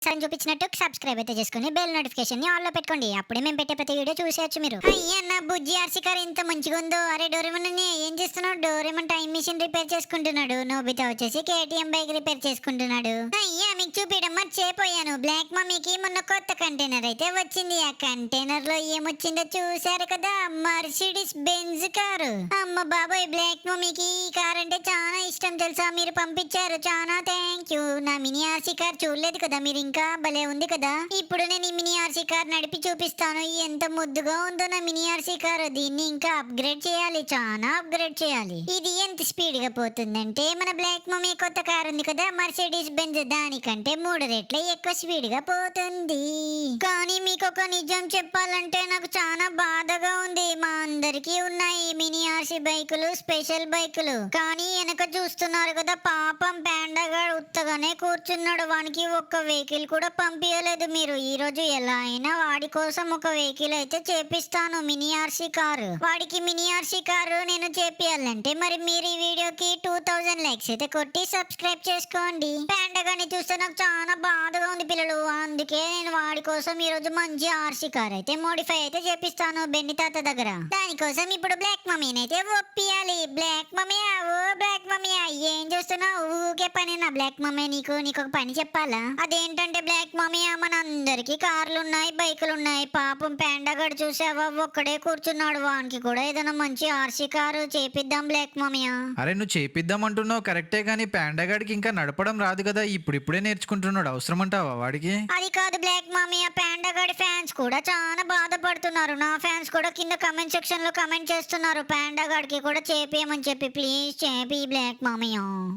సరే చూపించినట్టు సబ్స్క్రైబ్ అయితే చేసుకుని బెల్ నోటిఫికేషన్ ని ఆల్ లో పెట్టుకోండి. అప్పుడే మేము పెట్టే ప్రతి వీడియో చూసేయచ్చు మీరు. అయ్యా నా బుజ్జి ఆర్సీ కార్ ఎంత మంచిగా ఉందో. అరే డోరేమన్ ఏం చేస్తున్నాడు? డోరేమన్ టైం మిషన్ రిపేర్ చేసుకుంటున్నాడు. నోబితా వచ్చేసి కేటీఎం బైక్ రిపేర్ చేసుకుంటున్నాడు. అయ్యా మీకు చూపించడం మర్చిపోయాను. బ్లాక్ మమ్మీకి మొన్న కొత్త కంటైనర్ అయితే వచ్చింది. ఆ కంటైనర్ లో ఏమొచ్చిందో చూసారు కదా, మర్సిడీస్ బెంజ్ కారు. అమ్మ బాబాయ్, బ్లాక్ మమ్మీకి ఈ కార్ అంటే చాలా ఇష్టం తెలుసా. మీరు పంపించారు, చాలా థ్యాంక్ యూ. నా మినీ ఆర్సీ కార్ చూడలేదు కదా మీరు ఇంకా, భలే ఉంది కదా. ఇప్పుడు నేను ఈ మినీ ఆర్సీ కార్ నడిపి చూపిస్తాను. ఎంత ముద్దుగా ఉందో నా మినీ ఆర్సీ కార్. దీన్ని ఇంకా అప్గ్రేడ్ చేయాలి, చాలా అప్గ్రేడ్ చేయాలి. ఇది ఎంత స్పీడ్ గా పోతుందంటే మన బ్లాక్ మమ్మీ కొత్త కార్ ఉంది కదా మర్సిడీస్ బెంజ్, దానికంటే 3 రెట్లు ఎక్కువ స్పీడ్ గా పోతుంది. కానీ మీకు ఒక నిజం చెప్పాలంటే నాకు చాలా బాధగా ఉంది. మా అందరికీ ఉన్నాయి మినీ ఆర్సీ బైకులు, స్పెషల్ బైకులు. కానీ వెనక చూస్తున్నారు కదా, పాపం పాండాగాడు ఉత్తగానే కూర్చున్నాడు. వానికి ఒక్క వెహికల్ కూడా పంపించలేదు మీరు. ఈ రోజు ఎలా అయినా వాడి కోసం ఒక వెహికల్ అయితే చేపిస్తాను, మినీ ఆర్సీ కారు. వాడికి మినీ ఆర్సీ కారు నేను చేపియాలంటే మరి మీరు ఈ వీడియోకి 2000 లైక్స్ అయితే కొట్టి సబ్స్క్రైబ్ చేసుకోండి. పాండాగాని చూస్తే నాకు చాలా బాధగా ఉంది పిల్లలు. అందుకే నేను వాడి కోసం ఈ రోజు మంచి ఆర్సీ కార్ అయితే మోడిఫై అయితే చేపిస్తాను బెన్ని తాత దగ్గర. దానికోసం ఇప్పుడు బ్లాక్ మమ్మీని అయితే ఒప్పియాలి. బ్లాక్ మమ్మీ, ఓ బ్లాక్ మమ్మీ, ఏం చూస్తున్నావు? ఊకే పని నా బ్లాక్ మమ్మీ. నీకు ఒక పని చెప్పాలా? అదేంటంటే బ్లాక్ మమ్మీ, మన అందరికి కార్లు ఉన్నాయి, బైకులు ఉన్నాయి. పాపం పాండాగాడు చూసావా, ఒక్కడే కూర్చున్నాడు. వానికి కూడా ఏదైనా మంచి ఆర్సీ కారు చేపిద్దాం బ్లాక్ మమ్మీ. అరే నువ్వు చేపిద్దాం అంటున్నావు కరెక్టే, గానీ పాండాగాడికి ఇంకా నడపడం రాదు కదా, ఇప్పుడిప్పుడే నేర్చుకుంటున్నాడు. అవసరం అంటావా వాడికి? అది కాదు బ్లాక్ మమ్మీ, ఆ పాండాగాడి ఫ్యాన్స్ కూడా చాలా బాధపడుతున్నారు. నా ఫ్యాన్స్ కూడా కింద కమెంట్ సెక్షన్ లో కమెంట్ చేస్తున్నారు పాండాగాడికి కూడా చేపియమని చెప్పి. ప్లీజ్ చేపి బ్లాక్ మమ్మీ.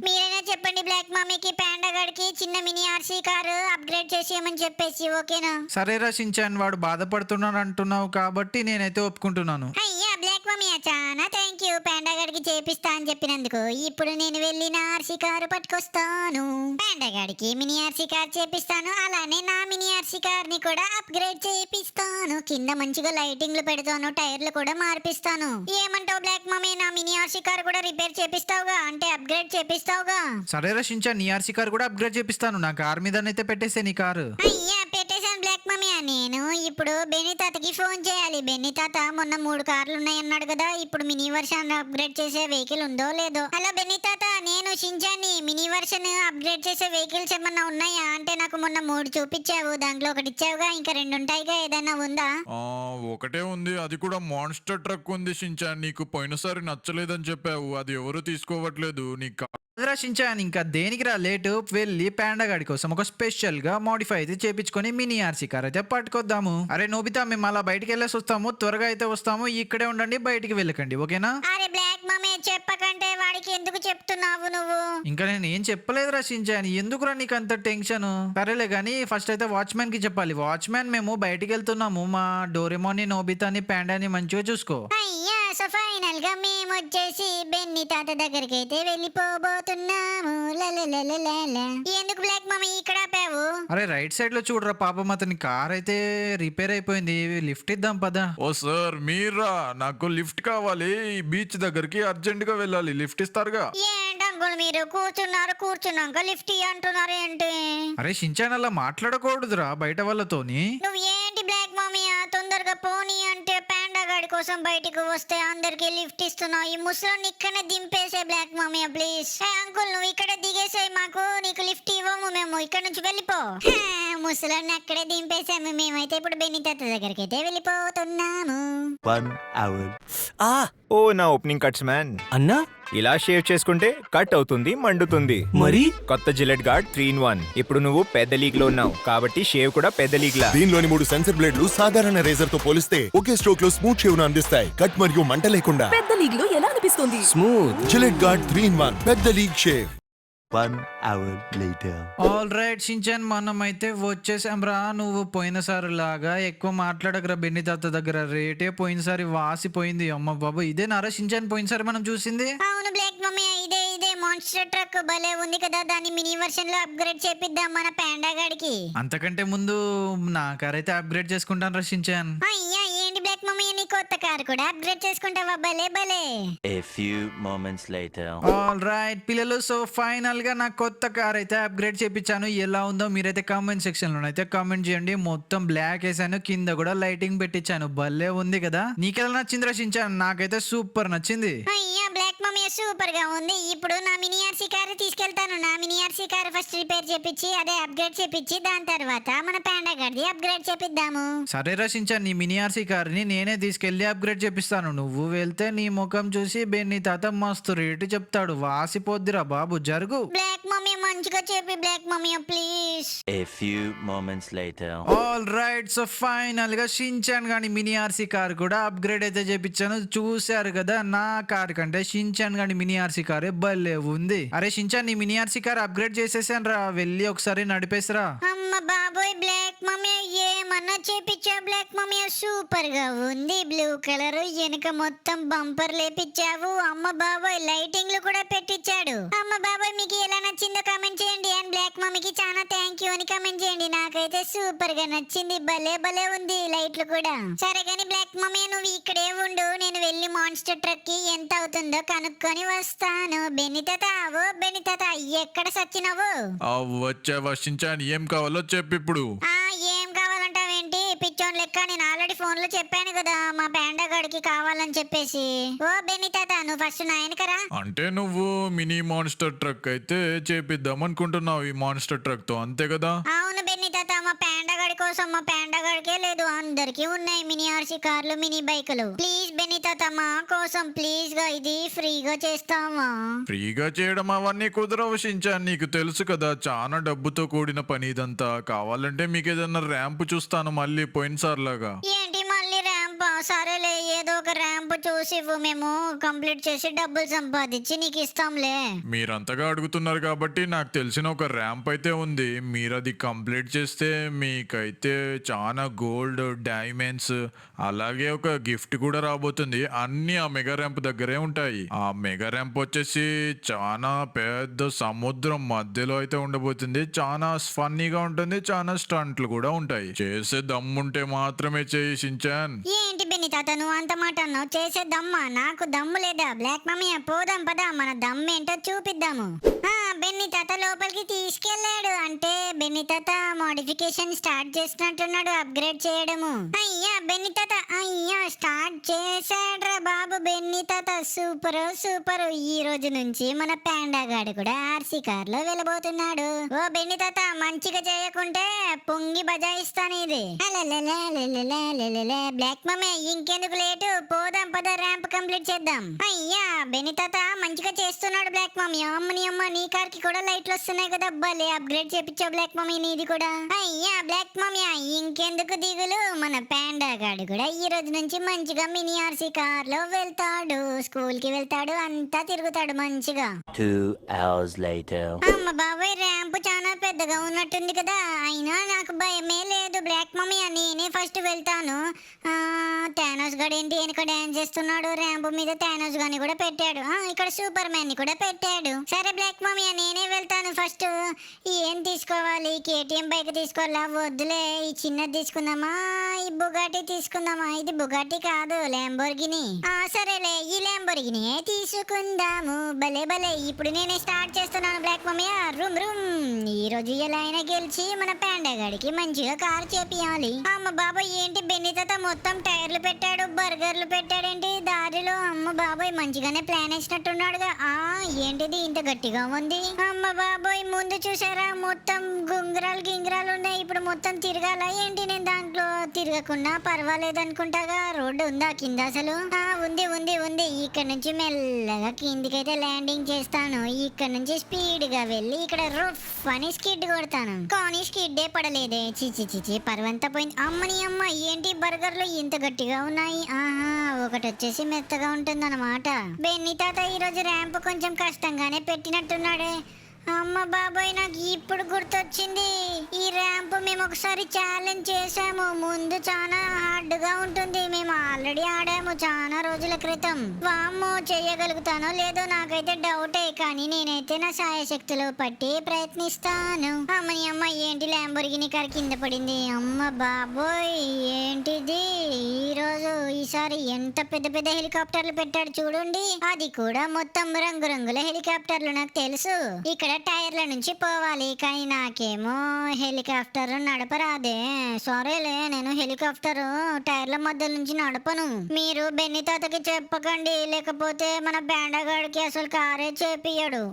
మీరైనా చెప్పండి బ్లాక్ మమ్మీకి పాండాగాడికి చిన్న మినీ ఆర్సీ కారు అప్గ్రేడ్ చేసేయమని చెప్పేసి, ఓకేనా? సరేరా షించాన్, వాడు బాధపడుతున్నాడు అంటున్నావు కాబట్టి నేనైతే ఒప్పుకుంటున్నాను. అయ్యా బ్లాక్ మమ్మీ, చాలా థ్యాంక్ యూ పాండాగాడికి చేపిస్తా అని చెప్పినందుకు. ఇప్పుడు నేను వెళ్ళి నా ఆర్సీ కారు పట్టుకొస్తాను. పాండాగాడికి మినీ ఆర్సీ కార్ చేపిస్తాను, అలానే నా మినీ ఆర్సీ కార్ ని కూడా అప్గ్రేడ్ చేపిస్తాను. కింద మంచిగా లైటింగ్లు పెడతాను, టైర్లు కూడా మార్పిస్తాను. ఏమంటావు బ్లాక్ మమ్మీ? నా మినీ ఆర్సీ కార్ కూడా రిపేర్ చేపిస్తావుగా, అంటే అప్గ్రేడ్ చేపిస్తావుగా? సరేరా షించాన్, నీ ఆర్సీ కార్ కూడా అప్గ్రేడ్ చేపిస్తాను. నా కార్ మీదనైతే పెట్టేసే నీ కారు. అయ్యా పెట్టేశాను బ్లాక్ మమ్మీ. నేను ఇప్పుడు బెన్నీ తాతకి ఫోన్ చేయాలి. బెన్నీ తాత మొన్న 3 కార్లు ఉన్నాయి అన్నాడు కదా, ఇప్పుడు మినీ వర్షన్ అప్గ్రేడ్ చేసే వెహికల్ ఉందో లేదో. హలో బెన్నీ తాత, నేను షించాన్ని. మినీ వర్షన్ అప్గ్రేడ్ చేసే వెహికల్స్ ఏమన్నా ఉన్నాయా? అంటే నాకు మొన్న 3 చూపించావు, దాంట్లో ఒకటి ఇచ్చావుగా, ఇంకా 2 ఉంటాయిగా, ఏదైనా ఉందా? ఒకటే ఉంది, అది కూడా మాన్స్టర్ ట్రక్ ఉంది షించాన్. నీకు పోయినసారి నచ్చలేదని చెప్పావు, అది ఎవరు తీసుకోవట్లేదు. నీకు అదరా షించాన్, ఇంకా దేనికిరా లేటు? వెళ్ళి పాండాగాడి కోసం ఒక స్పెషల్ గా మోడిఫై అయితే చేపించుకొని మినీ ఆర్సీ కార్ అయితే పట్టుకొద్దాము. అరే నోబితా, మేము అలా బయటికి వెళ్ళేసి వస్తాము, త్వరగా అయితే వస్తాము. ఇక్కడే ఉండండి, బయటికి వెళ్ళకండి, ఓకేనా? అరే బ్లాక్ మమ్మీ, చెప్పకంటే వాడికి ఎందుకు చెప్తున్నావు నువ్వు? ఇంకా నేను ఏం చెప్పలేదురా షించాన్, ఎందుకురా నీకు అంత టెన్షన్? సరేలే గానీ ఫస్ట్ అయితే వాచ్మెన్ కి చెప్పాలి. వాచ్మెన్, మేము బయటికి వెళ్తున్నాము, మా డోరేమోని, నోబితాని, పాండాని మంచిగా చూసుకో. అయ్యా సో ఫైనల్ గా మేము వచ్చేసి బెన్నీ తాత దగ్గరికి అయితే వెళ్ళిపోబోతున్నాము. ఎందుకు బ్లాక్ మమ్మీ ఇక్కడ ఆపావు? అరే రైట్ సైడ్ లో చూడరా, పాపం అతని కార్ అయితే రిపేర్ అయిపోయింది, లిఫ్ట్ ఇద్దాం పదా. ఓ సార్, మీరా? నాకు లిఫ్ట్ కావాలి, ఈ బీచ్ దగ్గరికి అర్జెంట్ గా వెళ్ళాలి. లిఫ్ట్ ఇస్తారుగా? ఏంటి అంకుల్ మీరు కూర్చున్నాక లిఫ్ట్ అంటున్నారు ఏంటి? అరే షించాన్, అలా మాట్లాడకూడదురా బయట వాళ్ళతోని. నువ్వు ఏంటి బ్లాక్ మమ్మీ, తొందరగా పోనీ అంటే పాండాగాడి కోసం బయటికి వస్తే అందరికి లిఫ్ట్ ఇస్తున్నావు. ఈ ముసలోని ఇక్కడనే దింపేసే బ్లాక్ మమ్మీ ప్లీజ్. అంకుల్ నువ్వు ఇక్కడ దిగేసాయి, మాకు నీకు లిఫ్ట్ ఇవ్వము, మేము ఇక్కడ నుంచి వెళ్ళిపో. ముసలోని అక్కడే దింపేసాము. మేమైతే ఇప్పుడు బెన్నీ తాత దగ్గరికి అయితే వెళ్ళిపోతున్నాము. 1 hour. ఓ నా ఓపెనింగ్ కట్స్ మ్యాన్. అన్నా ఇలా షేవ్ చేసుకుంటే కట్ అవుతుంది, మండుతుంది. మరి కొత్త జిలెట్ గార్డ్ 3-in-1. ఇప్పుడు నువ్వు పెద్ద లీగ్ లో ఉన్నావు కాబట్టి షేవ్ కూడా పెద్ద లీగ్ లా. దీనిలోని 3 సెన్సర్ బ్లేడ్లు సాధారణ రేజర్ తో పోలిస్తే ఒకే స్ట్రోక్ లో స్మూత్ షేవ్ ను అందిస్తాయి. కట్ మరియు మంట లేకుండా. పెద్ద లీగ్ లో ఎలా అనిపిస్తుంది? స్మూత్. జిలెట్ గార్డ్ 3-in-1 పెద్ద league shave. 1 hour later. All right Shinchan, మనం అయితే వచ్చేసాం రా. నువ్వు పోయినసారి లాగా ఎక్కువ మాట్లాడకరా బెన్నీ తాత దగ్గర. రేటే పోయినసారి వాసిపోయింది. అమ్మ బాబు, ఇదే నారా షించాన్ పోయినసారి మనం చూసింది? అవును బ్లాక్ మమ్మీ, ఇదే మాన్స్టర్ ట్రక్ భలే ఉంది కదా, దాన్ని మినీ వర్షన్ లో అప్గ్రేడ్ చేపిద్దాం మన పాండాగాడికి. అంతకంటే ముందు నా కార్ అయితే అప్గ్రేడ్ చేసుకుంటాను రా షించాన్. అయ్యా ఏంటి బ్లాక్ బ్లాక్ మమ్మీ నీ కొత్త కార్ కూడా అప్గ్రేడ్ చేసుకుంటావా? భలే భలే. A few moments later. All right పిల్లలు, సో ఫైనల్ గా నా కొత్త కార్ అయితే అప్గ్రేడ్ చేపించాను. ఎలా ఉందో మీరైతే కామెంట్ సెక్షన్ లో అయితే కామెంట్ చేయండి. మొత్తం బ్లాక్ వేసాను, కింద కూడా లైటింగ్ పెట్టించాను. భలే ఉంది కదా? నీకెలా నచ్చింది రచించాను? నాకైతే సూపర్ నచ్చింది. అయ్యా బ్లాక్ మమ్మీ సూపర్ గా ఉంది. ఇప్పుడు నా మినీ ఆర్సీ కార్ తీసుకెళ్తాను. నా mini RC car first repair చేపించి అదే అప్గ్రేడ్ చేపించి దాని తర్వాత మన పాండా గారిది అప్గ్రేడ్ చేపిద్దాము. సరే రచించాను, నీ మినీ ఆర్సీ కార్ ని నేనే తీసుకెళ్లి అప్గ్రేడ్ చేపిస్తాను. నువ్వు వెళ్తే నీ ముఖం చూసి బెన్నీ తాత మస్తు రేటు చెప్తాడు. వాసిపోద్దిరా బాబు, జరుగు. బ్లాక్ మమ్మీ మంచిగా చెప్పి black mummy please. A few moments later. All right, so final గా షించాన్ గాని మినీ ఆర్సీ కార్ కూడా అప్గ్రేడ్ అయితే చేపించాను. చూశారు కదా, నా కార్ కంటే షించాన్ గాని మినీ ఆర్సీ కారే భలే ఉంది. అరే షించాన్, నీ మినీ ఆర్సీ కార్ అప్గ్రేడ్ చేసేసాను రా, వెళ్ళి ఒకసారి నడిపేసరా. అమ్మ బాబోయ్ బ్లాక్ మమ్మీ ఏమన్నా చేపించా? బ్లాక్ మమ్మీ సూపర్ గా ఉంది. బ్లూ కలర్ వెనుక మొత్తం బంపర్ లేపిచ్చావు. అమ్మ బాబోయ్ లైటింగ్లు కూడా పెట్టించాడు. అమ్మ బాబోయ్ మీకు ఎలా నచ్చిందో కామెంట్ చేయండి. అండ్ బ్లాక్ మమ్మీకి చాలా థ్యాంక్ యూ అని కామెంట్ చేయండి. నాకైతే సూపర్ గా నచ్చింది. భలే భలే ఉంది లైట్లు కూడా. సరే కానీ బ్లాక్ మమ్మీ నువ్వు ఇక్కడే ఉండు, నేను వెళ్ళి మాన్స్టర్ ట్రక్ కి ఎంత అవుతుందో కనుక్కొని వస్తాను. బెన్నీ తాత, ఓ బెన్నీ తాత ఎక్కడ సచ్చినావు? వచ్చే వర్షించాను, ఏం కావాలో చెప్పు ఇప్పుడు. ఏం కావాలంటావేంటి పిచ్చోన్ లెక్క? నేను ఆల్రెడీ ఫోన్ లో చెప్పాను కదా మా పాండా గడికి కావాలని చెప్పేసి. ఓ బెన్నీ తాత నువ్వు ఫస్ట్ నాయనకరా. అంటే నువ్వు మినీ మాన్స్టర్ ట్రక్ అయితే చేపిద్దాం అనుకుంటున్నావు ఈ మాన్స్టర్ ట్రక్ తో, అంతే కదా? అవును బెన్నీ తాత, మా పాండా గడి కోసం, మా పాండా గడికే లేదు అందరికి ఉన్నాయి మినీ ఆర్సీ కార్లు మినీ బైకులు. ప్లీజ్ బెన్నీ తాత మా కోసం ప్లీజ్ గా ఇది ఫ్రీగా చేస్తావా? ఫ్రీగా చేయడం అవన్నీ కుదరవు షించాన్, నీకు తెలుసు కదా చాలా డబ్బుతో కూడిన పని ఇదంతా. కావాలంటే మీకు ఏదన్నా ర్యాంప్ చూస్తాను మళ్ళీ పోయినసారి లాగా. ఏంటి మళ్ళీ ర్యాంప్? సరేలే ఏదో ఒక ర్యాంప్ చూసి ఇవ్వు, మేము కంప్లీట్ చేసి డబ్బులు సంపాదించి నీకు ఇస్తాంలే. మీరంతగా అడుగుతున్నారు కాబట్టి నాకు తెలిసిన ఒక ర్యాంప్ అయితే ఉంది. మీరు అది కంప్లీట్ చేస్తే మీకైతే చాలా గోల్డ్, డైమండ్స్, అలాగే ఒక గిఫ్ట్ కూడా రాబోతుంది. అన్ని ఆ మెగా ర్యాంప్ దగ్గరే ఉంటాయి. ఆ మెగా ర్యాంప్ వచ్చేసి చాలా పెద్ద సముద్రం మధ్యలో అయితే ఉండబోతుంది. చాలా ఫన్నీగా ఉంటుంది, చాలా స్టంట్లు కూడా ఉంటాయి. చేసే దమ్ముంటే మాత్రమే చేయి షించాన్. ఏంటి బెన్నీ తాత నువ్వు అంత మాట అన్నావు? చేసే దమ్మా? నాకు దమ్ము లేదా? బ్లాక్ మమ్మీ పోదాం పదా, మన దమ్ ఏంటో చూపిద్దాము. బెన్నీ తాత లోపలికి తీసుకెళ్లాడు. అంటే బెన్నీ తాత మోడిఫికేషన్ స్టార్ట్ చేసినట్టున్నాడు, అప్గ్రేడ్ చేయడము. అయ్యా బెన్నీ తాత, అయ్యా స్టార్ట్ చేశాడ్రా బాబు బెన్నీ తాత. Super super. ఈ రోజు నుంచి మన పాండా గాడు కూడా ఆర్సీ కార్ లో వెళ్ళబోతున్నాడు. ఓ బెన్నీ తాత మంచిగా చేయకుంటే పొంగి బజాయిస్తాను ఇది. బ్లాక్ మమ్మీ ఇంకెందుకు లేటు, పోదాం పద ర్యాంప్ కంప్లీట్ చేద్దాం. అయ్యా బెన్నీ తాత మంచిగా చేస్తున్నాడు బ్లాక్ మమ్మీ. అమ్మని అమ్మ నీ కార్ కి కూడా లైట్లు వస్తున్నాయి కదా, భలే అప్గ్రేడ్ చేపించావు బ్లాక్ మమ్మీ నీది కూడా. అయ్యా బ్లాక్ మమ్మీ ఇంకెందుకు దిగులు, మన పాండా గాడు కూడా ఈ రోజు నుంచి మంచిగా మినీ ఆర్సీ కార్ లో వెళ్తాడు, స్కూల్ కి వెళ్తాడు, అంతా తిరుగుతాడు మంచిగా. 2 hours later. అమ్మ బాబాయ్ ర్యాంప్ చాలా పెద్దగా ఉన్నట్టుంది కదా, అయినా నాకు భయమే లేదు బ్లాక్ మమ్మీ. నేనే ఫస్ట్ వెళ్తాను. థానోస్ గడు ఏంటి వెనక డాన్స్ చేస్తున్నాడు, ర్యాంప్ మీద థానోస్ గాని కూడా పెట్టాడు. ఇక్కడ సూపర్ మ్యాన్ ని కూడా పెట్టాడు. సరే బ్లాక్ మమ్మీ నేనే వెళ్తాను ఫస్ట్. ఏం తీసుకోవాలి? కేటీఎం బైక్ తీసుకోవాలా? వద్దులే ఈ చిన్నది తీసుకుందామా, ఈ బుగాటి తీసుకుందామా? ఇది బుగాటి కాదు ల్యాంబోర్గిని. సరేలే ఈ ల్యాంబోర్గిని తీసుకుందాము. భలే భలే. ఇప్పుడు నేనే స్టార్ట్ చేస్తున్నాను బ్లాక్ మమ్మీ. Room room. ఈ రోజు ఎలా అయినా గెలిచి మన పాండా గడికి మంచిగా కారు చేపియాలి. అమ్మ బాబాయ్ ఏంటి బెన్నీ తాత మొత్తం టైర్లు పెట్టాడు, బర్గర్లు పెట్టాడేంటి దారిలో? అమ్మ బాబాయ్ మంచిగానే ప్లాన్ వేసినట్టున్నాడుగా. ఏంటిది ఇంత గట్టిగా ఉంది? అమ్మ బాబాయ్ ముందు చూసారా మొత్తం గుంగరాలు గింగరాలు ఉన్నాయి. ఇప్పుడు మొత్తం తిరగాల ఏంటి? నేను దాంట్లో తిరగకుండా పర్వాలేదు అనుకుంటాగా. రోడ్డు ఉందా కింద అసలు? ఉంది ఉంది ఉంది. ఇక్కడ నుంచి మెల్లగా కిందికైతే ల్యాండింగ్ చేస్తాను. ఇక్కడ నుంచి స్పీడ్ గా వెళ్ళి ఇక్కడ రఫ్ అని స్కిడ్ కొడతాను. కానీ స్కిడ్డే పడలేదే. చిచి చిచి పర్వంతా పోయింది. అమ్మని అమ్మ ఏంటి బర్గర్లు ఇంత గట్టిగా ఉన్నాయి? ఒకటి వచ్చేసి మెత్తగా ఉంటుంది అన్నమాట. బెన్నీ తాత ఈ రోజు ర్యాంప్ కొంచెం కష్టంగానే పెట్టినట్టున్నాడే. అమ్మ బాబాయ్ నాకు ఇప్పుడు గుర్తొచ్చింది, ఈ ర్యాంప్ మేము ఒకసారి ఛాలెంజ్ చేసాము. ముందు చాలా హార్డ్ గా ఉంటుంది. మేము ఆల్రెడీ ఆడాము చాలా రోజుల క్రితం. వామ్మో చేయగలుగుతానో లేదో నాకైతే డౌటే, కానీ నేనైతే నా శాయశక్తులు పట్టి ప్రయత్నిస్తాను. అమ్మని అమ్మ, ఏంటి ల్యాంబోర్గిని కారు కింద పడింది. అమ్మ బాబోయ్, ఏంటిది ఈసారి ఎంత పెద్ద పెద్ద హెలికాప్టర్లు పెట్టాడు చూడండి. అది కూడా మొత్తం రంగురంగుల హెలికాప్టర్లు. నాకు తెలుసు ఇక్కడ టైర్ల నుంచి పోవాలి, కానీ నాకేమో హెలికాప్టర్ నడపరాదే. సారీలే, నేను హెలికాప్టర్ టైర్ల మధ్య నుంచి నడపను. మీరు బెన్ని తాతకి చెప్పకండి, లేకపోతే మన బేండగాడికి అసలు కారే చేపియడు.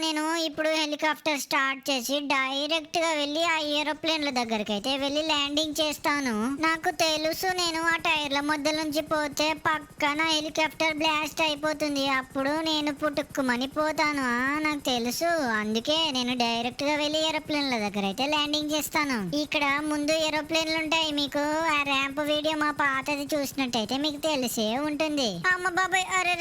నేను ఇప్పుడు హెలికాప్టర్ స్టార్ట్ చేసి డైరెక్ట్ గా వెళ్ళి ఆ ఏరోప్లేన్ల దగ్గరికి అయితే వెళ్ళి ల్యాండింగ్ చేస్తాను. నాకు తెలుసు నేను ఆ టైర్ల మధ్య నుంచి పోతే పక్కన హెలికాప్టర్ బ్లాస్ట్ అయిపోతుంది. అప్పుడు నేను పుట్టుక్కుమని పోతాను. నాకు తెలుసు, అందుకే నేను డైరెక్ట్ గా వెళ్ళి ఏరోప్లేన్ల దగ్గర అయితే ల్యాండింగ్ చేస్తాను. ఇక్కడ ముందు ఏరోప్లేన్లు ఉంటాయి. మీకు ఆ ర్యాంప్ వీడియో మా పాతది చూసినట్టయితే మీకు తెలిసే ఉంటుంది. అమ్మ బాబాయ్, అరే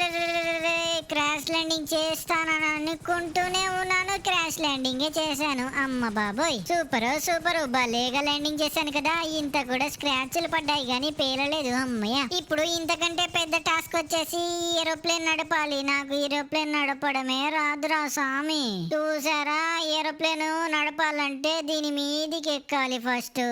క్రాష్ ల్యాండింగ్ చేస్తానని అనుకుంటూనే ఉన్నాను, క్రాష్ ల్యాండింగే చేశాను. అమ్మ బాబోయ్, సూపర్ సూపర్, భలేగా ల్యాండింగ్ చేశాను కదా. ఇంత కూడా స్క్రాచ్లు పడ్డాయి కానీ పేలలేదు. అమ్మయ్య, ఇప్పుడు ఇంతకంటే పెద్ద టాస్క్ వచ్చేసి ఏరోప్లేన్ నడపాలి. నాకు ఏరోప్లేన్ నడపడమే రాదురా స్వామి. చూసారా, ఏరోప్లేన్ నడపాలంటే దీని మీదికి ఎక్కాలి ఫస్ట్.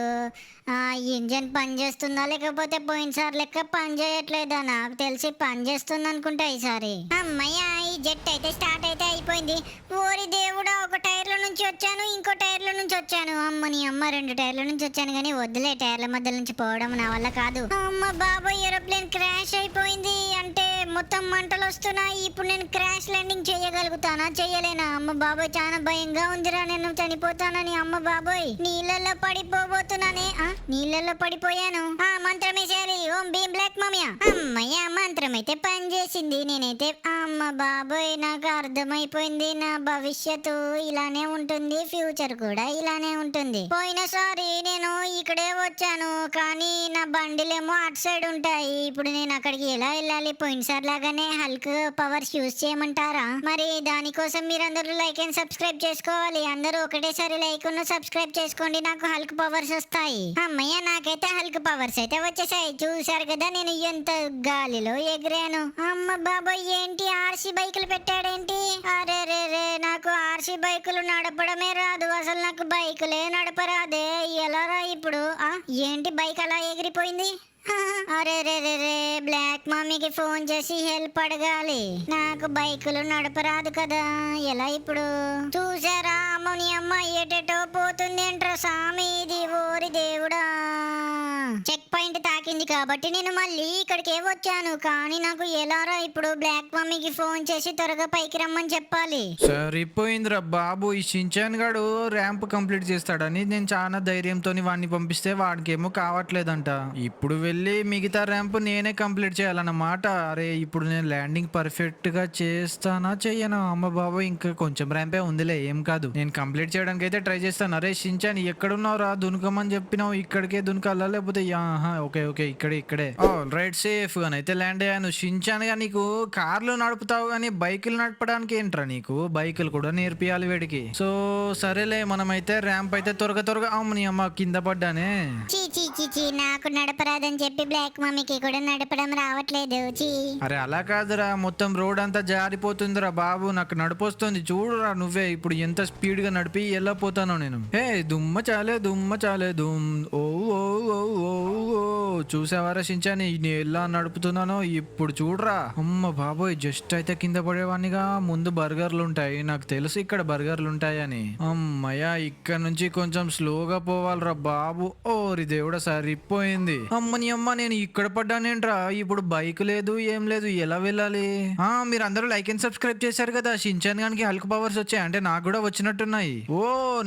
ఇంజన్ పని చేస్తుందా లేకపోతే పోయినసారి లెక్క పని చేయట్లేదా? నాకు తెలిసి పని చేస్తుంది అనుకుంటా ఈసారి. అమ్మయ్య, ఈ జెట్ అయితే స్టార్ట్ అయితే అయిపోయింది. ఓరి దేవుడా, ఒక టైర్ల నుంచి వచ్చాను, ఇంకో టైర్ల నుంచి వచ్చాను. అమ్మని అమ్మ, 2 టైర్ల నుంచి వచ్చాను కానీ వద్దులే, టైర్ల మధ్య నుంచి పోవడం నా వల్ల కాదు. అమ్మ బాబాయ్, ఏరోప్లేన్ క్రాష్ అయిపోయింది. అంటే మొత్తం మంటలు వస్తున్నాయి. ఇప్పుడు నేను క్రాష్ ల్యాండింగ్ చేయగలుగుతానా చేయలేనా? అమ్మ బాబాయ్, చాలా భయంగా ఉందిరా, నేను చనిపోతానని. అమ్మ బాబాయ్, నీళ్ళల్లో పడిపోబోతున్నానే. నీళ్ళల్లో పడిపోయాను. మంత్రమేసేయాలి. ఓం భీమ్ బ్లాక్ మామియా. అమ్మయ్య, మంత్రం అయితే పని చేసింది. నేనైతే అమ్మ బాబోయ్, నాకు అర్థమైపోయింది. నా భవిష్యత్తు ఇలానే ఉంటుంది, ఫ్యూచర్ కూడా ఇలానే ఉంటుంది. పోయినసారి నేను ఇక్కడే వచ్చాను, కానీ నా బండిలేమో అటు సైడ్ ఉంటాయి. ఇప్పుడు నేను అక్కడికి ఎలా వెళ్ళాలి? పోయినసారి లాగానే హల్క్ పవర్స్ యూజ్ చేయమంటారా? మరి దానికోసం మీరందరూ లైక్ అండ్ సబ్స్క్రైబ్ చేసుకోవాలి. అందరూ ఒకటేసారి లైక్ ను సబ్స్క్రైబ్ చేసుకోండి, నాకు హల్క్ పవర్స్ వస్తాయి. అమ్మయ్య, నాకైతే హల్క్ పవర్స్ అయితే వచ్చేసాయి. చూసారు కదా నేను ఎంత గాలిలో ఎగిరాను. అమ్మ బాబాయ్, ఏంటి ఆర్సీ బైకులు పెట్టాడేంటి? అరే రే, నాకు ఆర్సీ బైకులు నడపడమే రాదు. అసలు నాకు బైకులే నడపరాదే. ఎలారా ఇప్పుడు? ఏంటి బైక్ అలా ఎగిరిపోయింది? అరే రే, బ్లాక్ మమ్మీకి ఫోన్ చేసి హెల్ప్ అడగాలి. నాకు బైకులు నడపరాదు కదా, ఎలా ఇప్పుడు? చూసారా, అమ్మని అమ్మ ఏటేటో పోతుంది ఏంట్రా సామి ఇది. ఓరి దేవుడా, చెక్ పాయింట్ తాకింది కాబట్టి నేను మళ్ళీ ఇక్కడికే వచ్చాను. కానీ నాకు ఎలారా ఇప్పుడు? బ్లాక్ మమ్మీకి ఫోన్ చేసి త్వరగా పైకి రమ్మని చెప్పాలి. సరిపోయిందిరా బాబు, ఈ షించాన్ గాడు ర్యాంప్ కంప్లీట్ చేస్తాడని నేను చాలా ధైర్యంతో వాడిని పంపిస్తే వాడికేమో కావట్లేదంట. ఇప్పుడు వెళ్ళి మిగతా ర్యాంప్ నేనే కంప్లీట్ చేయాలన్నమాట. అరే, ఇప్పుడు నేను ల్యాండింగ్ పర్ఫెక్ట్ గా చేస్తానా చెయ్యనా? అమ్మ బాబు, ఇంకా కొంచెం ర్యాంపే ఉందిలే, ఏం కాదు. నేను కంప్లీట్ చేయడానికి అయితే ట్రై చేస్తాను. అరే షించాన్, ఎక్కడున్నావు రా? దునకమని చెప్పినావు, ఇక్కడికే దునకాలా లేకపోతే? ఓకే, ఇక్కడే. రైట్, సేఫ్ అని అయితే ల్యాండ్ అయ్యాను. షించాన్ గా నీకు కార్లు నడుపుతావు కానీ బైకులు నడపడానికి ఏంట్రా నీకు? బైకులు కూడా నేర్పియాలి వీడికి. సో సరేలే, మనమైతే ర్యాంప్ అయితే త్వరగా అమ్మని అమ్మ, కింద పడ్డానే. చీ, నాకు నడపరాదని చెప్పి బ్లాక్ మమ్మీకి కూడా నడపడం రావట్లేదు. అరే అలా కాదురా, మొత్తం రోడ్ అంతా జారిపోతుందిరా బాబు. నాకు నడిపొస్తుంది చూడురా నువ్వే. ఇప్పుడు ఎంత స్పీడ్ గా నడిపి ఎలా పోతానో నేను. దుమ్మ చాలే దుమ్. ఓ చూసావారా షించాని, నేను ఎలా నడుపుతున్నానో ఇప్పుడు చూడరా. అమ్మ బాబోయ్, జస్ట్ అయితే కింద పడేవాడినిగా. ముందు బర్గర్లు ఉంటాయి, నాకు తెలుసు ఇక్కడ బర్గర్లు ఉంటాయని. అమ్మయ్య, ఇక్కడ నుంచి కొంచెం స్లోగా పోవాలరా బాబు. ఓరి దేవుడా, సరిపోయింది. అమ్మని అమ్మ, నేను ఇక్కడ పడ్డానేంట్రా? ఇప్పుడు బైక్ లేదు, ఏం లేదు, ఎలా వెళ్ళాలి? మీరు అందరూ లైక్ అండ్ సబ్స్క్రైబ్ చేశారు కదా. షించాన్ గానికి హల్క్ పవర్స్ వచ్చాయి అంటే నాకు కూడా వచ్చినట్టున్నాయి.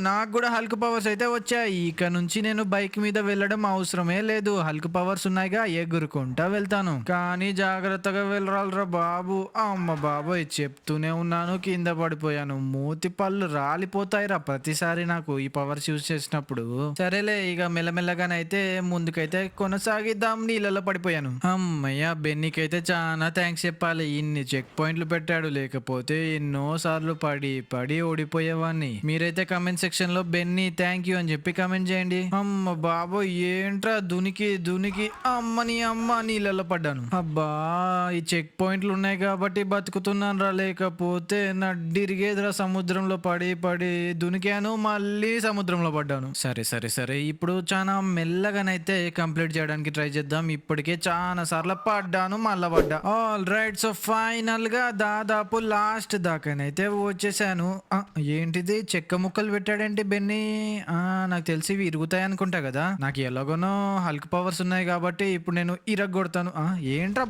నాకు కూడా హల్క్ పవర్స్ అయితే వచ్చాయి. ఇక నుంచి నేను బైక్ మీద వెళ్ళడం అవసరమే లేదు. హల్క్ పవర్స్ ఉన్నాయిగా ఎగురుకుంటా వెళ్తాను. కానీ జాగ్రత్తగా వెళ్ళరాలరా బాబు. అమ్మ బాబోయ్ చెప్తూనే ఉన్నాను, కింద పడిపోయాను. మూతి పళ్ళు రాలిపోతాయిరా ప్రతిసారి నాకు ఈ పవర్స్ యూజ్ చేసినప్పుడు. సరేలే ఇక మెల్లమెల్లగానైతే ముందుకైతే కొనసాగిద్దాం. నీళ్ళలో పడిపోయాను. అమ్మయ్య బెన్నీకైతే చాలా థ్యాంక్స్ చెప్పాలి. ఇన్ని చెక్ పాయింట్లు పెట్టాడు, లేకపోతే ఎన్నో సార్లు పడి పడి ఓడిపోయేవాడిని. మీరైతే కమెంట్ సెక్షన్ లో బెన్నీ థ్యాంక్ యూ అని చెప్పి కమెంట్ చేయండి. అమ్మ బాబో ఏంట్రా దునికి దునికి అమ్మని అమ్మ నీళ్ళలో పడ్డాను. అబ్బా ఈ చెక్ పాయింట్లు ఉన్నాయి కాబట్టి బతుకుతున్నాను రా, లేకపోతే నడ్డిరిగేదిరా. సముద్రంలో పడి పడి దునికాను, మళ్ళీ సముద్రంలో పడ్డాను. సరే సరే సరే ఇప్పుడు చాలా మెల్లగానైతే కంప్లీట్ చేయడానికి ట్రై చేద్దాం. ఇప్పటికే చాలా సార్లు పడ్డాను, మళ్ళా పడ్డా. ఆల్ రైట్ సో ఫైనల్ గా దాదాపు లాస్ట్ దాకానైతే వచ్చేసాను. ఏంటిది చెక్క ముక్కలు పెట్టాడేంటి బెన్నీ? నాకు తెలిసి ఇవి ఇరుగుతాయి అనుకుంటా కదా. నాకు ఎలాగోనో హల్క్ పవర్స్ ఉన్నాయి కాబట్టి ఇప్పుడు నేను ఇరగొడతాను. ఏంట్రా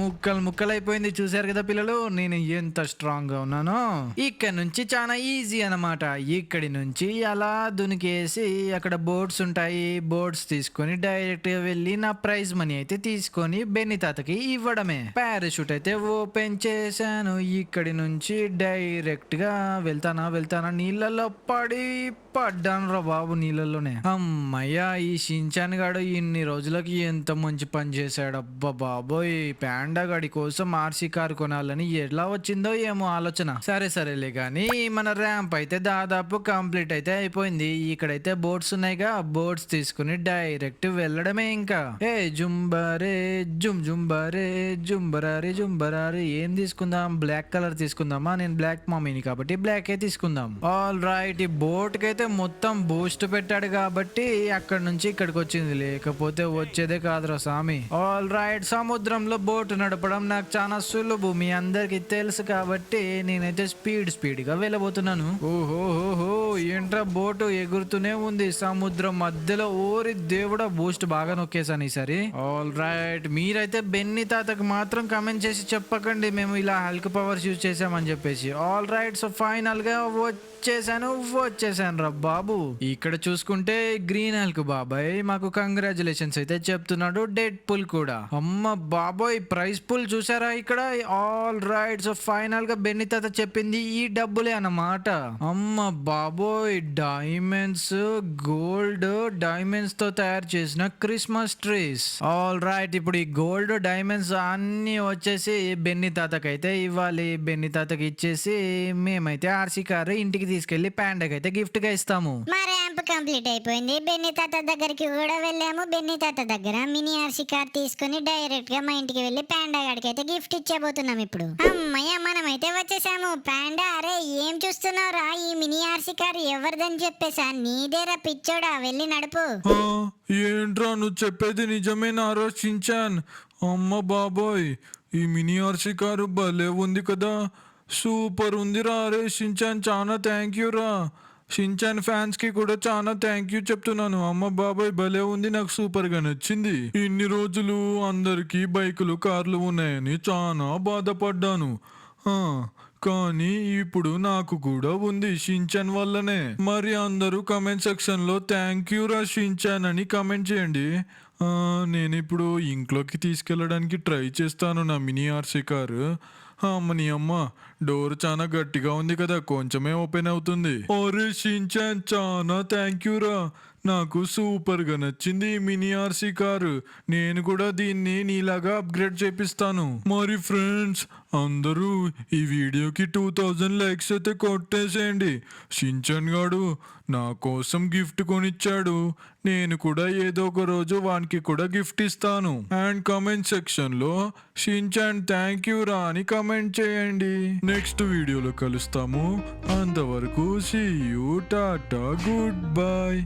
ముక్కలు ముక్కలు అయిపోయింది. చూసారు కదా పిల్లలు, నేను ఎంత స్ట్రాంగ్ గా ఉన్నానో. ఇక్కడ నుంచి చాలా ఈజీ అన్నమాట. ఇక్కడి నుంచి అలా దునికేసి అక్కడ బోర్డ్స్ ఉంటాయి, బోర్డ్స్ తీసుకొని డైరెక్ట్ గా వెళ్ళి నా ప్రైజ్ మనీ అయితే తీసుకొని బెన్నీ తాతకి ఇవ్వడమే. పారాషూట్ అయితే ఓపెన్ చేశాను. ఇక్కడి నుంచి డైరెక్ట్ గా వెళ్తానా నీళ్ళలో పడ్డాను రా బాబు నీళ్ళలోనే. అమ్మయ్యా ఈ షించాన్ గాడు ఇన్ని రోజులకి ఎంత మంచి పని చేశాడు. అబ్బా బాబోయ్ ప్యాండా గాడి కోసం ఆర్సీ కార్ కొనాలని ఎలా వచ్చిందో ఏమో ఆలోచన. సరేలే గానీ మన ర్యాంప్ అయితే దాదాపు కంప్లీట్ అయితే అయిపోయింది. ఇక్కడైతే బోట్స్ ఉన్నాయిగా, బోట్స్ తీసుకుని డైరెక్ట్ వెళ్ళడమే. ఇంకా జుంబరే జుంబరే జుంబరారే జుంబరారే ఏం తీసుకుందాం? బ్లాక్ కలర్ తీసుకుందామా? నేను బ్లాక్ మమ్మీని కాబట్టి బ్లాక్ ఏ తీసుకుందాం. ఆల్ రైట్ ఈ బోట్ కి అయితే మొత్తం బూస్ట్ పెట్టాడు కాబట్టి అక్కడ నుంచి ఇక్కడికి వచ్చింది, లేకపోతే వచ్చేదే కాదురా స్వామి. ఆల్ రైట్ సముద్రంలో బోట్ నడపడం నాకు చాలా సులువు, మీ అందరికి తెలుసు కాబట్టి నేనైతే స్పీడ్ గా వెళ్ళబోతున్నాను. ఓహోహోహో ఏంట్రా బోటు ఎగురుతూనే ఉంది సముద్రం మధ్యలో. ఓరి దేవుడా బూస్ట్ బాగా నొక్కేసాను ఈసారి. ఆల్ రైట్ మీరైతే బెన్నీ తాతకు మాత్రం కమెంట్ చేసి చెప్పకండి మేము ఇలా హల్క్ పవర్స్ యూజ్ చేసామని చెప్పేసి. ఆల్ రైట్ సో ఫైనల్ గా వచ్చేసాను రా బాబు. ఇక్కడ చూసుకుంటే గ్రీన్ హల్క్ బాబాయ్ మాకు కంగ్రాచులేషన్స్ అయితే చెప్తున్నాడు. డెడ్ పుల్ కూడా. అమ్మ బాబోయ్ ప్రైస్ పుల్ చూసారా ఇక్కడ. ఆల్ రైట్ సో ఫైనల్ గా బెన్నీ తాత చెప్పింది ఈ డబ్బులే అన్నమాట. అమ్మ బాబోయ్ డైమండ్స్, గోల్డ్ డైమండ్స్ తో తయారు చేసిన క్రిస్మస్ ట్రీస్. ఆల్ రైట్ ఇప్పుడు ఈ గోల్డ్ డైమండ్స్ అన్ని వచ్చేసి బెన్నీ తాతకైతే ఇవ్వాలి. బెన్నీ తాతకి ఇచ్చేసి మేమైతే ఆర్సీ కార్ ఇంటికి తీసుకెళ్లి ప్యాండాకి అయితే గిఫ్ట్ గా ఇస్తాము. మా ర్యాంప్ కంప్లీట్ అయిపోయింది. బెన్నీ తాత దగ్గరికి కూడా వెళ్ళాము. బెన్నీ తాత దగ్గర మినీ ఆర్సీ కార్ తీసుకుని డైరెక్ట్ గా మా ఇంటికి వెళ్ళి ప్యాండా గాడికి అయితే గిఫ్ట్ ఇచ్చేబోతున్నాం ఇప్పుడు. అమ్మయ్య మనమైతే వచ్చేసాము. ప్యాండా అరే ఏం చూస్తున్నావురా? ఈ మినీ ఆర్సీ కార్ ఎవరిదని చెప్పేసా? నీదేరా పిచ్చోడా, వెళ్ళి నడుపు. ఏంట్రా నువ్వు చెప్పేది నిజమేనారా షించాన్? అమ్మ బాబోయ్ ఈ మినీ ఆర్సీ కారు భలే ఉంది కదా, సూపర్ ఉందిరా. అరే షించాన్ చాలా థ్యాంక్ యూ రా. షించాన్ ఫ్యాన్స్ కి కూడా చాలా థ్యాంక్ యూ చెప్తున్నాను. అమ్మ బాబాయ్ భలే ఉంది, నాకు సూపర్ గా నచ్చింది. ఇన్ని రోజులు అందరికీ బైకులు కార్లు ఉన్నాయని చాలా బాధపడ్డాను, కానీ ఇప్పుడు నాకు కూడా ఉంది షించాన్ వల్లనే. మరి అందరూ కమెంట్ సెక్షన్ లో థ్యాంక్ యూ రా షించాన్ అని కమెంట్ చేయండి. నేను ఇప్పుడు ఇంట్లోకి తీసుకెళ్ళడానికి ట్రై చేస్తాను నా మినీ ఆర్సీ కారు. అమ్మని అమ్మ డోర్ చాలా గట్టిగా ఉంది కదా, కొంచెమే ఓపెన్ అవుతుంది. అరే షించాన్ చాలా థ్యాంక్ యూ రా, నాకు సూపర్ గా నచ్చింది ఈ మినీ ఆర్సీ కారు. నేను కూడా దీన్ని నీలాగా అప్గ్రేడ్ చేపిస్తాను. మరి ఫ్రెండ్స్ అందరూ ఈ వీడియోకి 2000 లైక్స్ అయితే కొట్టేసేయండి. షించాన్ గాడు నా కోసం గిఫ్ట్ కొనిచ్చాడు, నేను కూడా ఏదో ఒక రోజు వానికి కూడా గిఫ్ట్ ఇస్తాను. అండ్ కమెంట్ సెక్షన్ లో షించాన్ థ్యాంక్ యూ రా అని కమెంట్ చేయండి. నెక్స్ట్ వీడియోలో కలుస్తాము. అంతవరకు see you, tata, good bye.